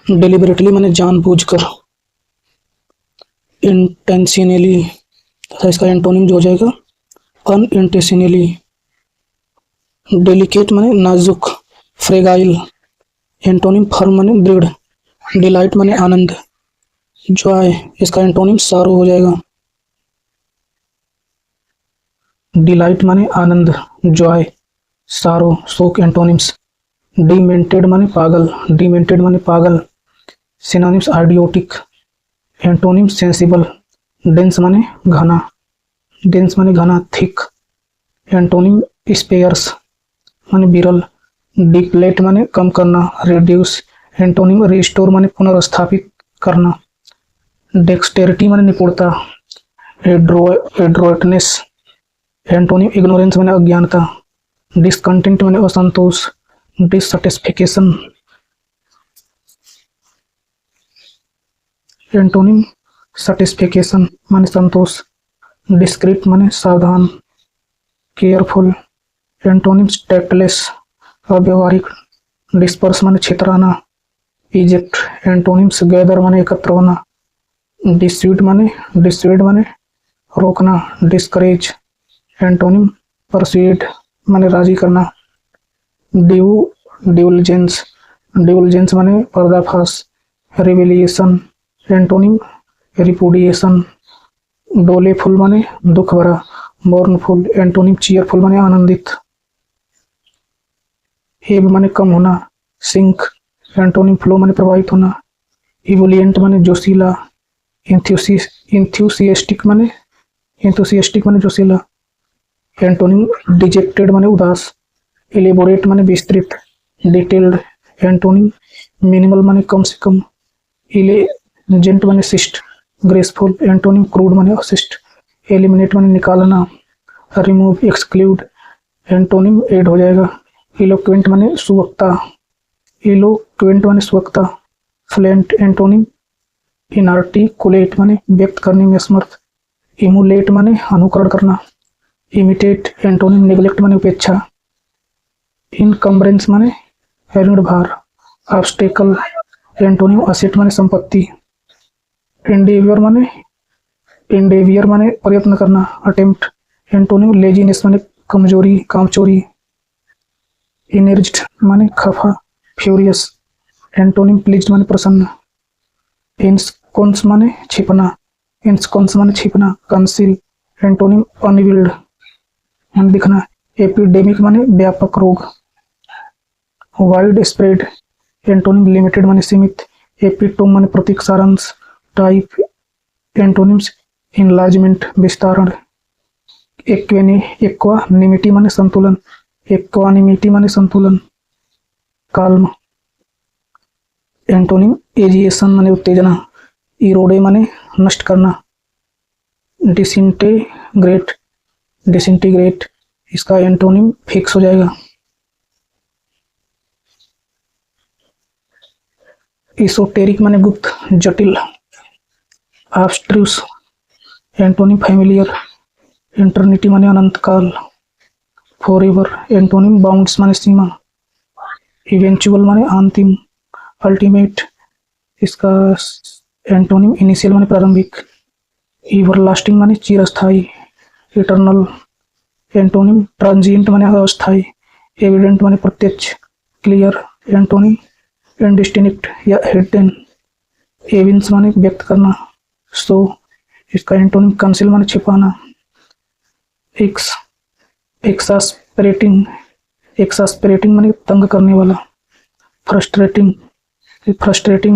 Deliberately माने जानबूझकर, intentionally तथा इसका एंटोनिम जो हो जाएगा अनइंटेंशनली। डेलिकेट माने नाजुक, फ्रेगाइल, एंटोनिम फर्म माने दृढ़। डिलाइट माने आनंद, जॉय, इसका एंटोनिम सारो हो जाएगा। डिलाइट माने आनंद, जॉय, सारो, शोक एंटोनिम्स। डिमेंटेड माने पागल, डिमेंटेड माने पागल। Synonyms idiotic, antonym sensible. Dense माने घना, डेंस माने घना, थिक, एंटोनिम स्पेयर्स माने विरल। डिप्लेट माने कम करना, रिड्यूस, एंटोनिम रिस्टोर माने पुनर्स्थापित करना। डेक्सटेरिटी माने निपुणता, एड्रोइटनेस, एंटोनिम इग्नोरेंस माने अज्ञानता। डिसकंटेंट माने असंतोष, डिससैटिस्फैक्शन, एंटोनिम सैटिस्फैक्शन माने संतोष। डिस्क्रीट माने सावधान, केयरफुल, एंटोनिम्स टैक्टलेस, अव्यवहारिक। डिस्पर्स माने छितराना, इजेक्ट, एंटोनिम्स गैदर माने एकत्र होना। डिस्यूड माने रोकना। डिस्करेज, एंटोनिम परsuade माने राजी करना। डिवुलजेंस, डिवुलजेंस माने पर्दाफाश। रिविलिएशन, एंटोनिम रिपुडिएशन। डोलेफुल माने दुख भरा। मोर्नफुल, एंटोनिम चीयरफुल माने आनंदित। एब माने कम होना। सिंक, एंटोनिम फ्लो माने प्रवाहित होना। इवोलिएंट माने जोशीला। इंथ्यूसियास्टिक माने जोशीला। एंटोनिम डिजेक्टेड माने उदास। एलेबोरेट माने विस्तृत। डिटेल्ड, एंटोनिम मिनिमल माने कम से कम। इलेजेंट माने शिष्ट। ग्रेसफुल, एंटोनिम क्रूड माने अशिष्ट। एलिमिनेट माने निकालना। रिमूव, एक्सक्लूड, एंटोनिम एड हो जाएगा। इलोक्वेंट माने सुवक्ता, इलोक्वेंट माने सुवक्ता। फ्लुएंट, एंटोनिम इनार्टिकुलेट माने व्यक्त करने में असमर्थ। इमुलेट माने अनुकरण करना। इमिटेट, एंटोनिम नेग्लेक्ट माने उपेक्षा। इनकम्बरेंस माने ऋणभार। ऑब्स्टेकल, एंटोनिम असेट माने संपत्ति। एंडेवियर माने प्रयत्न करना। अटेम्प्ट, एंटोनिम लेजीनेस माने कमजोरी, कामचोरी। इनर्ज्ड माने खफा, फ्यूरियस, एंटोनिम प्लीज्ड माने प्रसन्न। इंस्कोन्स माने छिपना, इंस्कोन्स माने छिपना। कंसील, एंटोनिम अनविल्ड माने दिखना। एपिडेमिक माने व्यापक रोग। वाइड स्प्रेड, एंटोनिम लिमिटेड माने सीमित। एपिटोम माने प्रतीक, सारांश। टाइप, एंटोनिम्स इनलार्जमेंट, विस्तारण। एक्वानिमिटी माने संतुलन, एक्वानिमिटी माने संतुलन। काल्म, एंटोनिम एजिएशन माने उत्तेजना। इरोडे माने नष्ट करना। डिसइंटीग्रेट, इसका एंटोनिम फिक्स हो जाएगा। इसोटेरिक माने गुप्त, जटिल। Abstruse, antonym familiar. इटर्निटी माने अनंत काल। फॉरएवर, एंटोनिम बाउंड्स माने सीमा। इवेंचुअल माने अंतिम, अल्टीमेट, इसका एंटोनिम इनिशियल माने प्रारंभिक। एवरलास्टिंग माने चिरस्थायी। इटर्नल, एंटोनिम ट्रांजिएंट माने अस्थायी। एविडेंट माने प्रत्यक्ष। क्लियर, एंटोनिम इंडिस्टिंक्ट या हिडन। एविंस माने व्यक्त करना। सो, इसका एंटोनिम कंसील माने छिपाना। एक्सास्पेरेटिंग माने तंग करने वाला। फ्रस्ट्रेटिंग,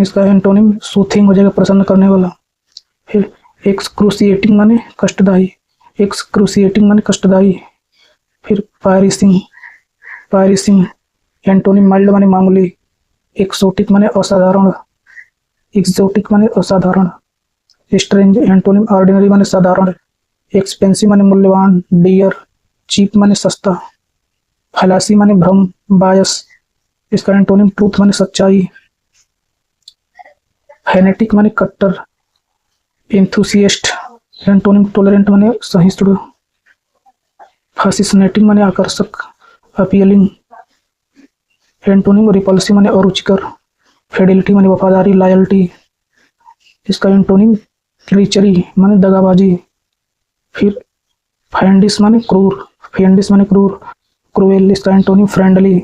इसका एंटोनिम सूथिंग हो जाएगा, प्रसन्न करने वाला। फिर एक्सक्रूसिएटिंग माने कष्टदायी, एक्सक्रूसिएटिंग माने कष्टदायी। फिर पायरिसिंग, एंटोनिम माइल्ड माने मामूली। एक्सोटिक माने असाधारण, एक्सोटिक माने असाधारण। स्ट्रेंज, एंटोनिम ऑर्डिनरी माने साधारण। एक्सपेंसिव माने मूल्यवान। डियर, चीप माने सस्ता। फैलासी माने भ्रम, बायस, इसका एंटोनिम ट्रूथ माने सच्चाई। फैनेटिक माने कट्टर। एंथुसिएस्ट, एंटोनिम टॉलरेंट माने सहिष्णु। फैसिनेटिंग माने आकर्षक, अपीलिंग। एंटोनिम रिपल्सिव माने अरुचिकर। फिडेलिटी माने वफादारी, लॉयल्टी। इसका एंटोनिम ट्रीचरी माने दगाबाजी। फिर फाइंडिस माने क्रूर, फेंडिस माने क्रूर, क्रूएल। इसका एंटोनिम फ्रेंडली,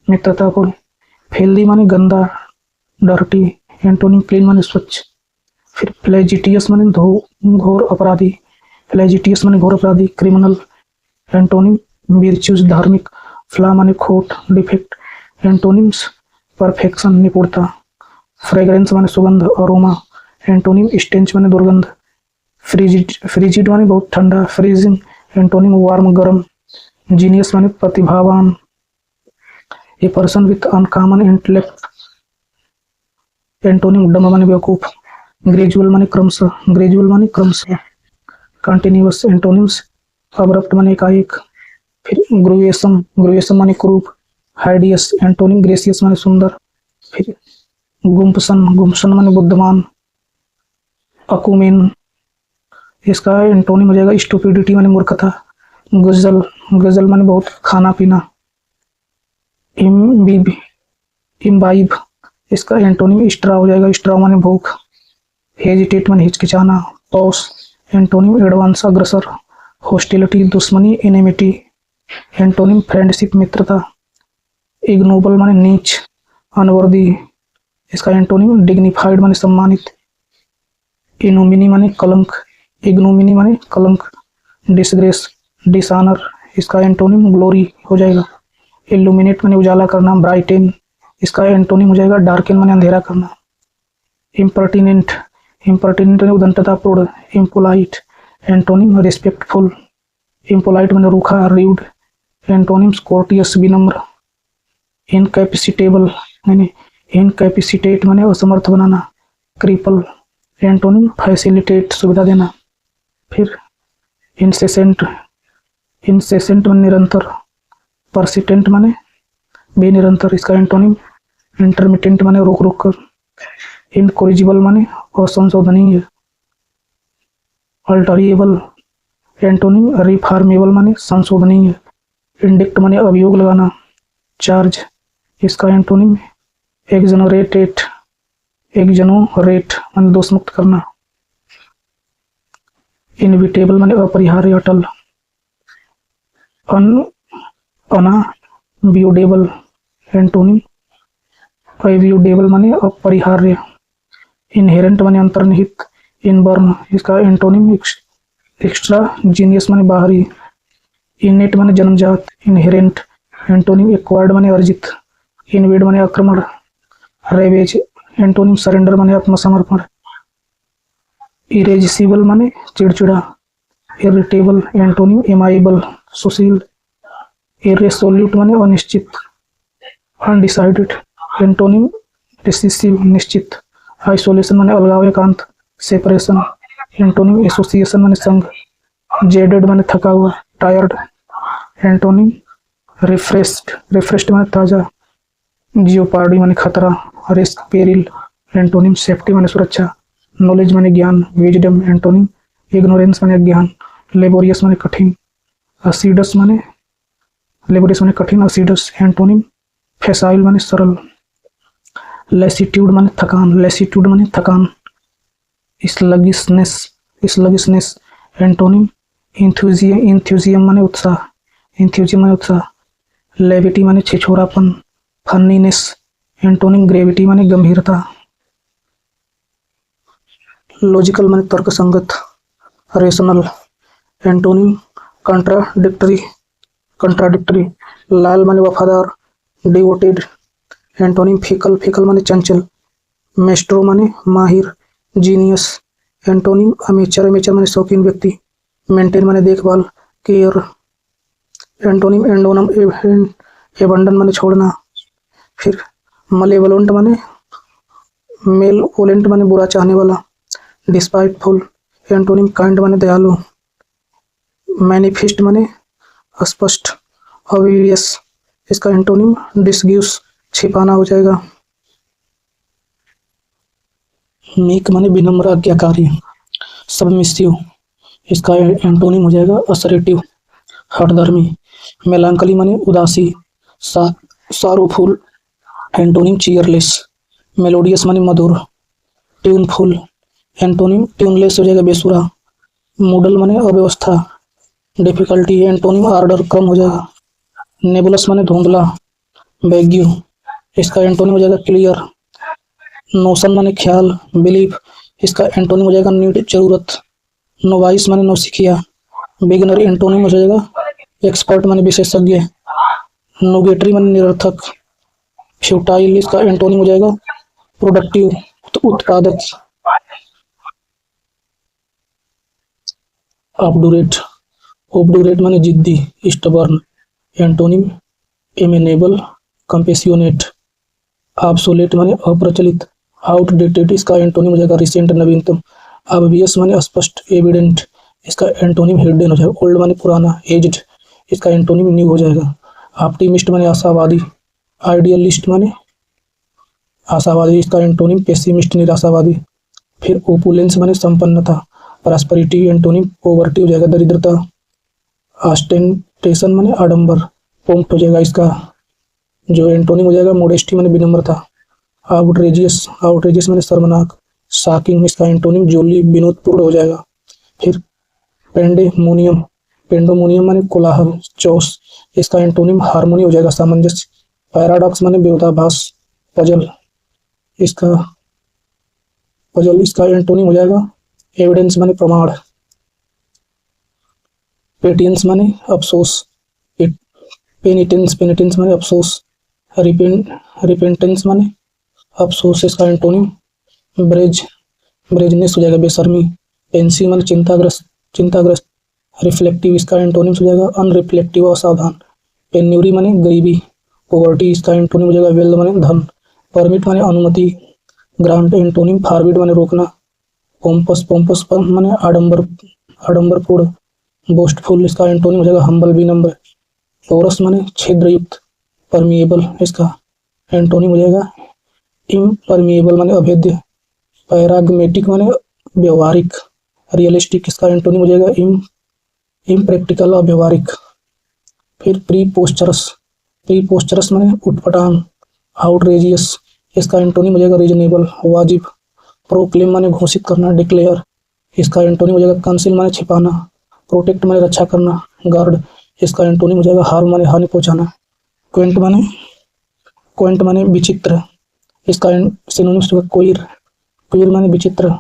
मित्रतापूर्ण। फेल्दी माने गंदा, डर्टी, एंटोनिम क्लीन माने स्वच्छ। फिर फ्लैजिटियस माने घोर अपराधी, फ्लैजिटियस माने घोर अपराधी, क्रिमिनल। एंटोनिम विर्च्यूज, धार्मिक। फ्ला माने खोट, डिफेक्ट। एंटोनिम्स परफेक्शन, निपुणता। फ्रेग्रेंस माने सुगंध, अरोमा। एंटोनिम स्टेंच माने दुर्गंध। फ्रिजिड माने बहुत ठंडा, फ्रीजिंग। एंटोनिम वार्म, गर्म। जीनियस माने प्रतिभावान, a person with uncommon intellect. Antonym डम माने बेवकूफ। ग्रेजुअल माने क्रमशः, ग्रेजुअल माने क्रमशः। कंटिन्यूअस। एंटोनिम्स अब्रप्ट माने एकाएक। फिर ग्रुएसम, ग्रुएसम माने क्रूप। हाइडियस, एंटोनिम ग्रेसियस माने सुंदर। फिर गुम्पसन, गुम्पसन माने बुद्धिमान। अकुमेन, इसका एंटोनिम हो जाएगा स्टूपिडिटी माने मूर्खता। गजल, गजल माने बहुत खाना पीना। इम्बिब, इम्बाइब, इसका एंटोनिम स्ट्रा हो जाएगा, स्ट्रा माने भूख। हेजिटेट माने हिचकिचाना। पॉस, एंटोनिम एडवांस, अग्रसर। हॉस्टिलिटी, दुश्मनी, एनिमिटी। एंटोनिम फ्रेंडशिप, मित्रता। इग्नोबल माने नीच, अनवर्दी। इसका एंटोनिम डिग्निफाइड माने सम्मानित। इनोमिनी माने कलंक, इग्नोमिनी माने कलंक। डिसग्रेस, डिसऑनर, इसका एंटोनिम ग्लोरी हो जाएगा। इल्यूमिनेट माने उजाला करना, ब्राइटेन, इसका एंटोनिम हो जाएगा डार्केन माने अंधेरा करना। इम्पर्टिनेंट, इम्पर्टिनेंट माने उद्दंडतापूर्ण। Impolite, antonym respectful. इम्पोलाइट माने रूखा, र्यूड। एंटोनिम्स कोर्टियस, विनम्र। इनकैपेसिटेबल माने इनकैपेसिटेट माने असमर्थ बनाना, क्रिपल। एंटोनिम फैसिलिटेट, सुविधा देना। फिर इंसेसेंट, इंसेसेंट माने निरंतर। परसिस्टेंट माने बेनिरंतर, इसका एंटोनिम इंटरमिटेंट माने रुक रुक कर। इनकोरिजिबल माने असंशोधनीय। अल्टरिएबल, एंटोनिम रिफॉर्मेबल माने संशोधनीय। इंडिक्ट माने अभियोग लगाना, चार्ज, इसका एंटोनिम एक्सोनरेटेड, एक्सोनरेट माने दोष मुक्त करना। इनविटेबल माने अपरिहार्य, अटल। अनव्यूडेबल, एंटोनिम अव्यूडेबल माने अपरिहार्य। इनहेरेंट माने अंतर्निहित। इनबर्न, इसका एंटोनिम एक्स्ट्रा जीनियस माने बाहरी। इनेट माने जन्मजात। इनहेरेंट, एंटोनिम एक्वायर्ड माने अर्जित। इनवेड माने आक्रमण। रेवेज, एंटोनिम सरेंडर माने आत्मसमर्पण। इरेजिसिबल माने चिड़चिड़ा। इरिटेबल, एंटोनिम एमाइबल, सुशील। इरेसोल्यूट माने अनिश्चित, अनडिसाइडेड। एंटोनिम डिसिसिव, निश्चित। आइसोलेशन माने अलगाव, एकांत, सेपरेशन। एंटोनिम एसोसिएशन माने संघ। जेडेड माने थका हुआ, टायर्ड। एंटोनिम रिफ्रेश्ड, रिफ्रेश्ड माने ताजा। जियोपार्डी माने खतरा, रिस्क, पेरिल। एंटोनिम सेफ्टी माने सुरक्षा। नॉलेज माने ज्ञान, विजडम। एंटोनिम इग्नोरेंस माने अज्ञान। लेबोरियस माने कठिन। असीडस माने लेबोरियस माने कठिन, असीडस। एंटोनिम फैसाइल माने सरल। लेसिट्यूड माने थकान, लेसिट्यूड माने थकान। Sluggishness, sluggishness. एंटोनिम इंथ्यूजियम माने उत्साह, इंथ्यूजियम माने उत्साह। लेविटी माने छिछोरापन, फनीनेस। एंटोनिम ग्रेविटी माने गंभीरता। लॉजिकल माने तर्कसंगत, rational. Antonym contradictory, contradictory. Loyal माने वफादार, डिवोटेड। एंटोनिम फीकल, फीकल माने चंचल। मेस्ट्रो माने माहिर, जीनियस। एंटोनिम अमेचर, अमेचर माने शौकीन व्यक्ति। मेंटेन माने देखभाल, केयर। एंटोनिम एंडोनम, एबंडन माने छोड़ना। फिर मलेवोलेंट माने मेलवोलेंट माने बुरा चाहने वाला, डिस्पाइटफुल। एंटोनिम काइंड माने दयालु। मैनिफेस्ट माने अस्पष्ट, ऑब्वियस। इसका एंटोनिम डिसग्यूस, छिपाना हो जाएगा। मीक माने विनम्र, आज्ञाकारी। सबमिसिव, इसका एंटोनिम हो जाएगा असर्टिव, हठधर्मी। मेलांकली माने उदासी, सारोफुल। एंटोनिम चीयरलेस, मेलोडियस माने मधुर, ट्यूनफुल, एंटोनिम ट्यूनलेस हो जाएगा बेसुरा, मूडल माने अव्यवस्था, डिफिकल्टी, एंटोनिम आर्डर कम हो जाएगा, नेबुलस माने धुंधला, वैग्यू, इसका एंटोनिम हो जाएगा क्लियर, नोशन माने ख्याल, बिलीफ, इसका एंटोनिम हो जाएगा नीड जरूरत, नोवाइस माने नौसिखिया, बिगिनर एंटोनिम हो जाएगा एक्सपर्ट माने विशेषज्ञ, नोगेटरी माने निरर्थक, फ्यूटाइल इसका एंटोनिम हो जाएगा प्रोडक्टिव उत्पादक, ऑब्डूरेट, ऑब्डूरेट माने जिद्दी स्टबर्न, एंटोनिम एमेनेबल कंपेसियोनेट, ऑब्सोलेट माने अप्रचलित, आउटडेटेड इसका एंटोनिम हो जाएगा रिसेंट नवीनतम, ऑब्वियस माने स्पष्ट एविडेंट, इसका एंटोनिम हिडन हो जाएगा, ओल्ड माने पुराना एज्ड, इसका एंटोनिम न्यू हो जाएगा, ऑप्टिमिस्ट माने आशावादी, आइडियलिस्ट माने आशावादी, इसका एंटोनिम पेसिमिस्ट निराशावादी, फिर ओपुलेंस माने संपन्नता, प्रॉस्पेरिटी एंटोनिम पॉवर्टी हो जाएगा दरिद्रता, ऑस्टेंटेशन माने आडंबर, पोम्प हो जाएगा इसका जो एंटोनिम हो जाएगा मोडेस्टी माने विनम्रता, आउटरेजियस, आउटरेजियस माने शर्मनाक, शॉकिंग इसका एंटोनिम जोली विनोदपूर्ण हो जाएगा, फिर पेंडेमोनियम, पेंडोमोनियम माने कोलाहल चौस, इसका एंटोनिम हार्मोनी हो जाएगा सामंजस्य, पैराडॉक्स माने विरोधाभास, पजल इसका पजल इसका एंटोनिम हो जाएगा एविडेंस माने प्रमाण, पेटियंस माने अफसोस, पेनिटेंस, पेनिटेंस माने अफसोस, रिपेंटेंस माने अफसोस, इसका एंटोनिम ब्रेज, ब्रेजनेस हो जाएगा बेशर्मी, पेंसिव माने चिंताग्रस्त, चिंताग्रस्त, रिफ्लेक्टिव इसका एंटोनिम हो जाएगा अनरिफ्लेक्टिव असावधान, पेन्यूरी माने गरीबी, पॉवर्टी इसका एंटोनिम हो जाएगा वेल्थ माने धन, परमिट माने अनुमति, ग्रांट एंटोनिम फॉरबिड माने रोकना, पोम्पस, पोम्पस पर माने आडंबर, आडंबरपूर्ण, बोस्टफुल इसका एंटोनिम हो जाएगा हम्बल विनम्र, पोरस माने छिद्रयुक्त, परमिएबल इसका एंटोनिम हो जाएगा इम्परमिएबल माने अभेद्य, पैराग्मेटिक माने व्यवहारिक, रियलिस्टिक इसका एंटोनिम हो जाएगा इम्प्रैक्टिकल अव्यवहारिक, फिर प्रीपोस्चरस, प्रीपोस्चरस माने उटपटांग, आउटरेजियस इसका एंटोनिम हो जाएगा रीजनेबल वाजिब, प्रोक्लेम माने घोषित करना डिक्लेयर, इसका एंटोनिम हो जाएगा कंसील माने छिपाना, प्रोटेक्ट माने रक्षा करना, गार्ड इसका एंटोनिम हो जाएगा हार्म माने हानि पहुंचाना, क्वेंट माने विचित्र, इसका सिनोनिम्स होगा क्वीर, क्वीर माने विचित्र,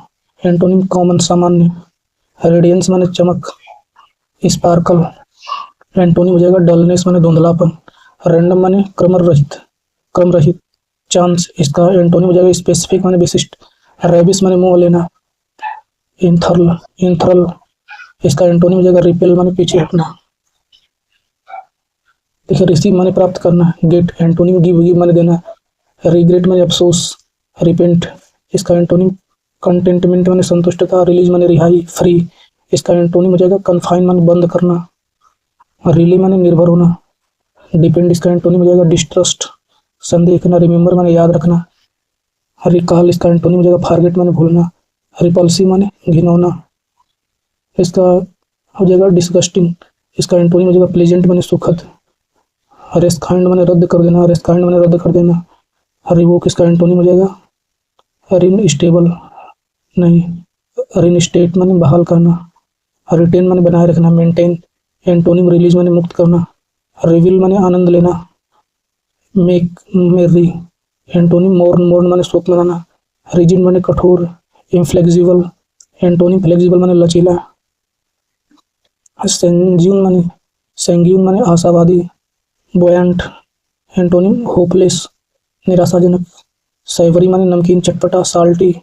एंटोनिम कॉमन सामान्य, रेडियंस माने चमक, स्पार्कल एंटोनिम हो जाएगा डलनेस माने धुंधलापन, रैंडम माने क्रम रहित, चांस इसका एंटोनिम हो जाएगा स्पेसिफिक माने विशिष्ट, रेबिस माने मुंह लेना, इंथरल इसका एंटोनिम हो जाएगा रिपेल माने पीछे हटना, देखिए रिसीव माने प्राप्त करना, गेट एंटोनिम गिव माने देना, रिग्रेट माने अफसोस, रिपेंट इसका एंटोनिम कंटेंटमेंट माने संतुष्टता, रिलीज माने रिहाई, फ्री इसका एंटोनिम हो जाएगा कन्फाइन माने बंद करना, रिली माने निर्भर होना, डिपेंड इसका एंटोनिम हो जाएगा डिस्ट्रस्ट, संदेह करना, रिमेंबर माने याद रखना, रिकॉल इसका एंटोनिम हो जाएगा फॉरगेट माने भूलना, रिपल्सिव माने घिनौना, इसका हो जाएगा डिस्गस्टिंग, इसका एंटोनिम हो जाएगा प्लेजेंट माने सुखद, रेस्काइंड माने रद्द कर देना, रेस्काइंड माने रद्द कर देना, रिवोक इसका एंटोनिम हो जाएगा रिन स्टेबल नहीं, रिन स्टेट माने बहाल करना, रिटेन माने बनाए रखना, मेंटेन एंटोनिम रिलीज माने मुक्त करना, रिविल माने आनंद लेना, मेक मेरी एंटोनिम मोर्न माने शोक मनाना, रिजिड माने कठोर, इनफ्लेक्सिबल एंटोनिम फ्लेक्सिबल माने लचीला, सैंग्यून माने आशावादी, बोयंट एंटोनिम होपलेस निराशाजनक, सैवरी माने नमकीन चटपटा, साल्टी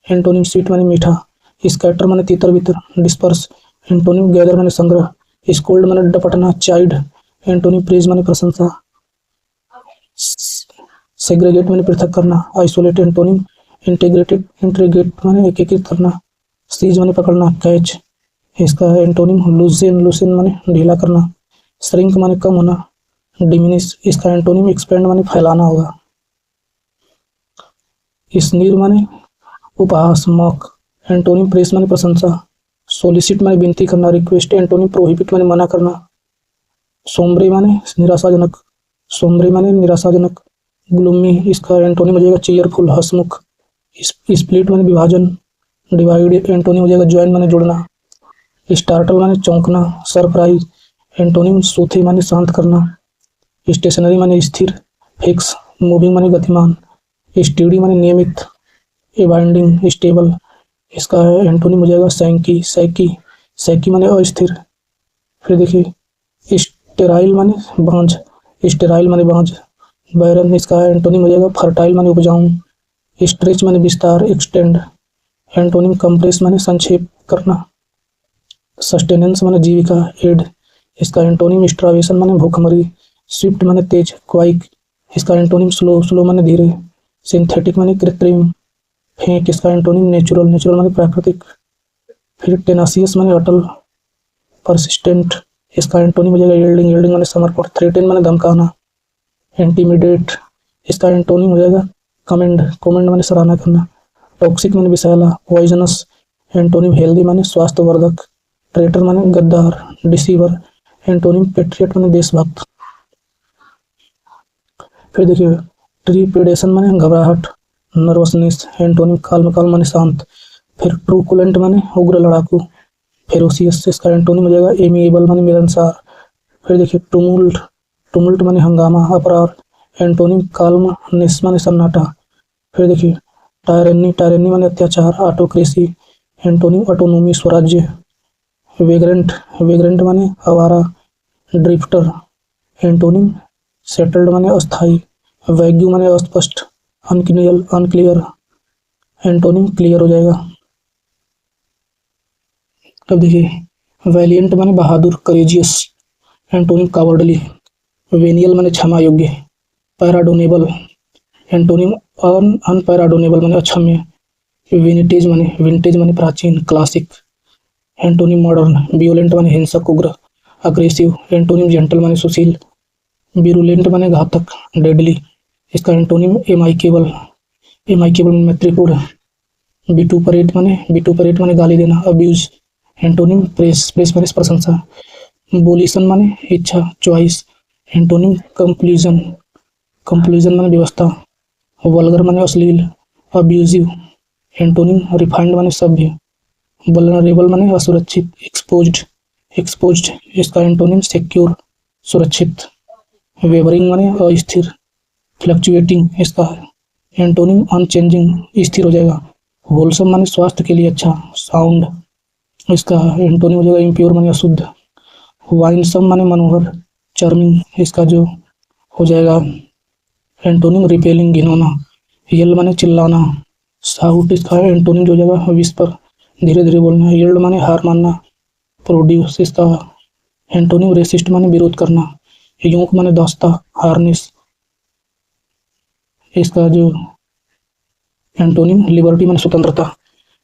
एंटोनिम स्वीट माने मीठा, स्कैटर माने तितर बितर, डिस्पर्स एंटोनिम गैदर माने संग्रह, स्कोल्ड माने डपटना, चाइल्ड एंटोनिम प्रेज माने प्रशंसा, सेग्रेगेट माने पृथक करना, आइसोलेट एंटोनिम इंटीग्रेट माने एकीकृत करना, सीज माने पकड़ना, कैच इसका एंटोनिम लूसेन माने ढीला करना, श्रिंक माने कम होना, डिमिनिश इसका एंटोनिम एक्सपेंड माने फैलाना होगा, स्नीर माने उपहास मॉक एंटोनिम प्रेस माने प्रशंसा, सोलिसिट माने विनती करना, रिक्वेस्ट एंटोनिम प्रोहिबिट माने मना करना, सोम्ब्रे माने निराशाजनक, ग्लूमी इसका एंटोनिम हो जाएगा चीयरफुल, हंसमुख। स्प्लिट माने विभाजन, डिवाइड एंटोनिम हो जाएगा ज्वाइन माने जुड़ना। स्टार्टल माने चौंकना, सरप्राइज एंटोनिम सूथी माने शांत करना। स्टेशनरी माने स्थिर, फिक्स मूविंग माने गतिमान। स्टेडी माने नियमित, बाइंडिंग स्टेबल। इसका एंटोनिम हो जाएगा सैंकी, सैकी सैकी माने अस्थिर। फिर देखिए स्टेराइल माने बांझ, स्टेराइल माने बांझ। बैरन इसका एंटोनिम हो जाएगा फर्टाइल माने उपजाऊ। स्ट्रेच माने विस्तार, एक्सटेंड। एंटोनिम कंप्रेस माने संक्षेप करना। सस्टेनेंस माने जीविका, एड। इसका एंटोनिम स्ट्रावेशन माने भूखमरी। स्विफ्ट माने तेज, क्वाइक। इसका एंटोनिम स्लो, स्लो माने धीरे। सिंथेटिक माने कृत्रिम, फेंक। इसका एंटोनिम नेचुरल, नेचुरल माने प्राकृतिक। फिर टेनासियस माने अटल, परसिस्टेंट। इसका एंटोनिम हो जाएगा यील्डिंग, यील्डिंग माने समर्पण। थ्रेटन माने धमकाना, इंटिमिडेट। इसका एंटोनिम हो जाएगा कमेंड, कमेंड माने सराहना करना। टॉक्सिक माने विषैला, पॉइजनस। एंटोनिम हेल्दी माने स्वास्थ्यवर्धक। ट्रेटर माने गद्दार, डिसीवर। एंटोनिम पेट्रियट माने देशभक्त। फिर देखिए ट्रीपिडेशन माने घबराहट, नर्वसनेस। एंटोनिम काल्म, काल्म माने शांत। फिर ट्रूकुलेंट माने उग्र लड़ाकू, फेरोसियस। इसका एंटोनिम हो जाएगा एमिएबल माने मिलनसार। फिर देखिए टुमुल्ट, टुमुल्ट माने हंगामा, अपराध। एंटोनिम काल्मनेस माने सन्नाटा। फिर देखिए टायरनी, टायरनी माने अत्याचार, ऑटोक्रेसी। एंटोनिम ऑटोनोमी, स्वराज्य। वेग्रेंट, वेग्रेंट माने आवारा, ड्रिफ्टर। एंटोनिम सेटल्ड माने अस्थाई। वैग्यू माने अस्पष्ट, अनक्लियर, अनक्लियर। एंटोनिम क्लियर हो जाएगा। अब देखिए वैलियंट माने बहादुर, करेजियस। Antonym cowardly. वेनियल माने क्षमा योग्य, पैराडोनेबल। एंटोनिम अनपैराडोनेबल माने अक्षम्य। विंटेज माने प्राचीन, क्लासिक। Antonym modern. वियोलेंट माने हिंसक, उग्र, अग्रेसिव। एंटोनिम जेंटल माने सुशील। विरुलेंट माने घातक, डेडली। इसका एंटोनिम एमाइकेबल, एमाइकेबल माने मैत्रीपूर्ण। विटुपरेट माने गाली देना, अब्यूज। एंटोनिम प्रेस, प्रेस माने प्रशंसा। बोलिशन माने इच्छा, चॉइस। एंटोनिम कंक्लूजन, कंक्लूजन माने व्यवस्था। वल्गर माने अश्लील, अब्यूजिव। एंटोनिम रिफाइंड माने सभ्य। वल्नरेबल माने असुरक्षित, एक्सपोज्ड, एक्सपोज्ड। इसका एंटोनिम सिक्योर, सुरक्षित। वेवरिंग माने अस्थिर, फ्लक्चुएटिंग। इसका एंटोनिम अनचेंजिंग, स्थिर हो जाएगा। होलसम माने स्वास्थ्य के लिए अच्छा, साउंड। इसका एंटोनिम हो जाएगा इम्प्योर माने अशुद्ध। वाइनसम माने मनोहर, चार्मिंग। इसका जो हो जाएगा एंटोनिम रिपेलिंग, घिनौना। येल माने चिल्लाना, साउट। इसका एंटोनिम जो हो जाएगा विस्पर, धीरे धीरे बोलना। यील्ड माने हार मानना, प्रोड्यूस। इसका एंटोनिम रेसिस्ट माने विरोध करना। योक माने दास्ता, हार्नेस। इसका जो एंटोनिम लिबर्टी माने स्वतंत्रता।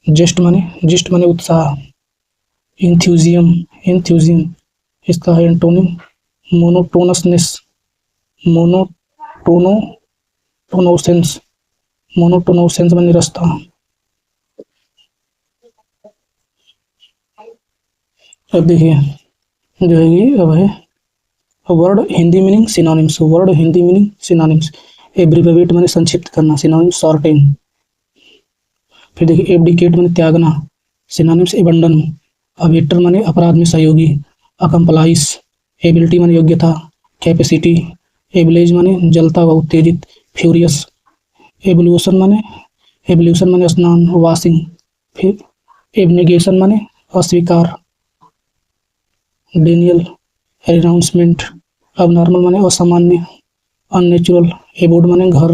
जिस्ट माने उत्साह। इंथ्यूजियम, इंथ्यूजियम। इसका एंटोनिम मोनोटोनसनेस, मोनोटोनो टोनोसेंस। मोनोटोनोसेंस माने निरस्ता। अब देखिए जो है ये अब है word Hindi meaning synonyms, word Hindi meaning synonyms. Abbreviate माने संक्षिप्त करना, सिनोनिम शॉर्टेन। फिर देखिए एब्डिकेट माने त्यागना, सिनोनिम्स एबंडन। अबेटर माने अपराध में सहयोगी, अकम्प्लाइस। एबिलिटी माने योग्यता, कैपेसिटी। एबलेज माने जलता व उत्तेजित, फ्यूरियस। एवोल्यूशन माने स्नान, वॉशिंग। फिर एबनेगेशन माने अस्वीकार, डेनियल। रिनाउंसमेंट, अबनॉर्मल माने असामान्य, अननेचुरल। एबोर्ड माने घर,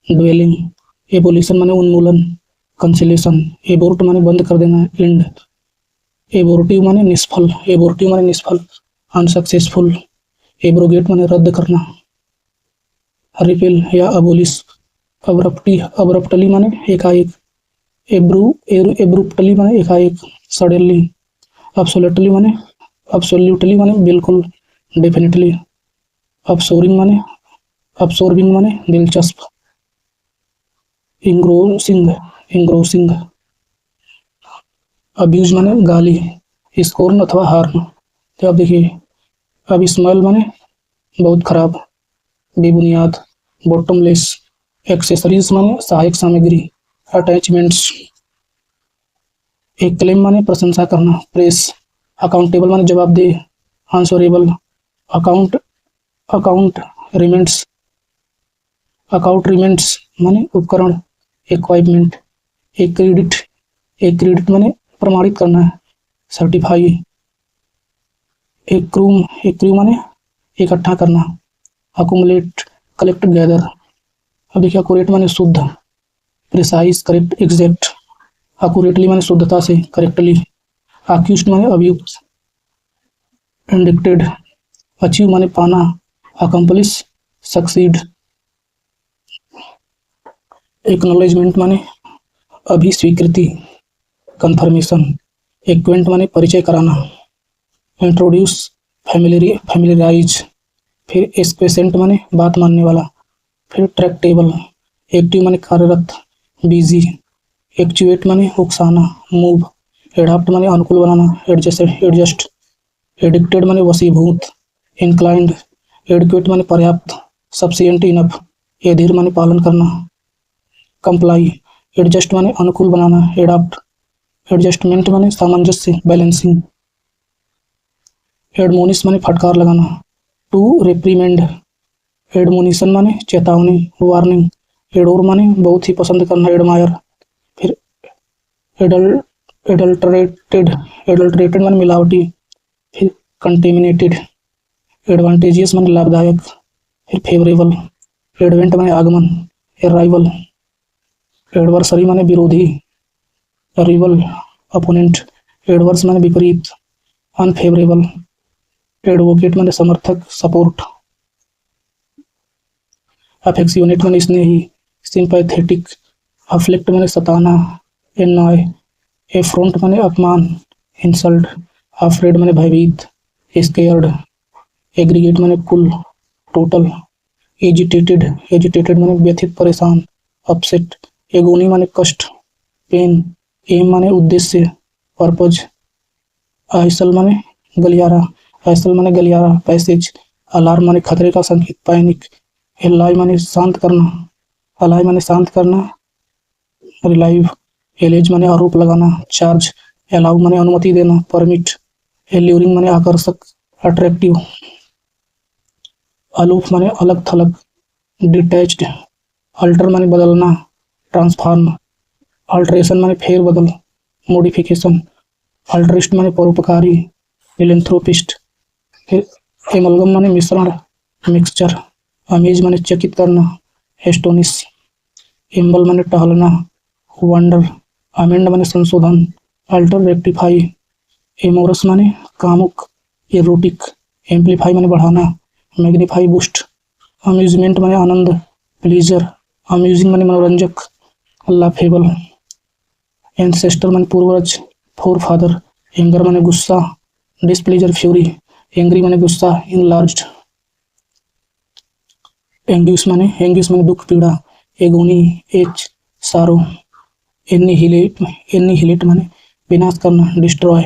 ड्वेलिंग। एबोलिशन माने उन्मूलन, कंसिलेशन। एबोर्ट माने बंद कर देना, एंड। एबोर्टिव माने निष्फल, एबोर्टिव माने निष्फल, अनसक्सेसफुल। एब्रोगेट माने रद्द करना। रिपेल या अबोलिश, अब्रप्टली माने एकाएक। एब्रुप्टली माने एकाएक, सडनली। अब्सोल्युटली माने बिल्कुल, डेफिनेटली। अब्सोर्बिंग माने दिलचस्प। इंग्रोसिंग। अब्यूज माने गाली, स्कोर्न अथवा हार्म। तो अब देखिए अब स्मेल माने बहुत खराब, बेबुनियाद, बॉटमलेस। एक्सेसरीज माने सहायक सामग्री। अटैचमेंट्स। एक्लेम माने प्रशंसा करना। प्रेस। अकाउंटेबल माने जवाबदेह। Answerable. Account accoutrements. Accoutrements माने उपकरण। इक्विपमेंट। एक्रेडिट। एक्रेडिट माने प्रमाणित करना। सर्टिफाई। एक्रू माने इकट्ठा करना। अकुमुलेट। Collect gather. अब देखिए अकुरेट माने शुद्ध। Precise correct exact. अकुरेटली माने शुद्धता से। करेक्टली। अक्यूज्ड माने अभियुक्त। इंडिक्टेड। अचीव माने पाना। अकम्पलिश। सक्सीड। एक्नॉलेजमेंट माने अभिस्वीकृति। कंफर्मेशन। एक्वेंट माने परिचय कराना। इंट्रोड्यूस। फैमिलियराइज। फिर एक्सक्वेसेंट माने बात मानने वाला। फिर ट्रैक्टेबल। एक्टिव माने कार्यरत। बिजी। एक्चुएट माने उकसाना। मूव। एडाप्ट माने अनुकूल बनाना। एडजस्ट। एडिक्टेड माने वशीभूत। इंक्लाइंड। एडक्वेट माने पर्याप्त। Sufficient enough. एडहिर माने पालन करना। कंप्लाई। एडजस्ट माने अनुकूल बनाना। एडाप्ट। एडजस्टमेंट माने सामंजस्य बैलेंसिंग। एडमोनिश माने फटकार लगाना। टू रेप्रीमेंड। एडमोनिशन माने चेतावनी वार्निंग। एडोर माने बहुत ही पसंद करना। एडमायर। फिर एडल्टरेटेड माने मिलावटी। फिर कंटेमिनेटेड। एडवांटेजियस माने लाभदायक। फिर फेवरेबल। एडवेंट माने आगमन। अराइवल। एडवर्सरी माने विरोधी। Reveal opponent. एडवर्स माने विपरीत। अनफेवरेबल। एडवोकेट माने समर्थक सपोर्ट। अफेक्सियोनेट माने स्नेही। सिंपैथेटिक। अफ्लिक्ट माने सताना। एनॉय। एफ्रोंट माने अपमान। इंसल्ट। अफ्रेड माने भयभीत। स्केयर्ड। एग्रीगेट माने कुल। टोटल। एजिटेटेड माने व्यथित परेशान। अपसेट। एगोनी माने कष्ट। पेन। एम माने उद्देश्य। पर्पज। आइसल माने गलियारा। पैसेज। अलार्म माने खतरे का संकेत। पैनिक। एलाई माने शांत करना। रिलाइव। एलेज माने आरोप लगाना। चार्ज। अलाउ माने अनुमति देना। परमिट। एल्यूरिंग माने आकर्षक। अट्रैक्टिव। अलूफ माने अलग थलग। डिटैच्ड। अल्टर माने बदलना। ट्रांसफॉर्म। अल्ट्रेशन माने फेरबदल। मॉडिफिकेशन। अल्ट्रिस्ट माने परोपकारी। फिलेंथ्रोपिस्ट। एमलगम माने मिश्रण। मिक्सचर। अमेज माने चकित करना। एस्टोनिश। एम्बल माने टहलना। वंडर। अमेंड माने संशोधन। Alter rectify. एमोरस माने कामुक। एरोटिक। एम्पलीफाई माने बढ़ाना। Magnify boost. अम्यूजमेंट माने आनंद। प्लीजर। अम्यूजिंग माने मनोरंजक। लाफेबल। एंसेस्टर माने पूर्वज। फोरफादर। एंगर माने गुस्सा। Displeasure fury. एंग्री माने गुस्सा। इनलार्ज्ड। एंग्यूस माने दुख पीड़ा। एगोनी। एच। सारो। एनिहिलेट माने विनाश करना। डिस्ट्रॉय।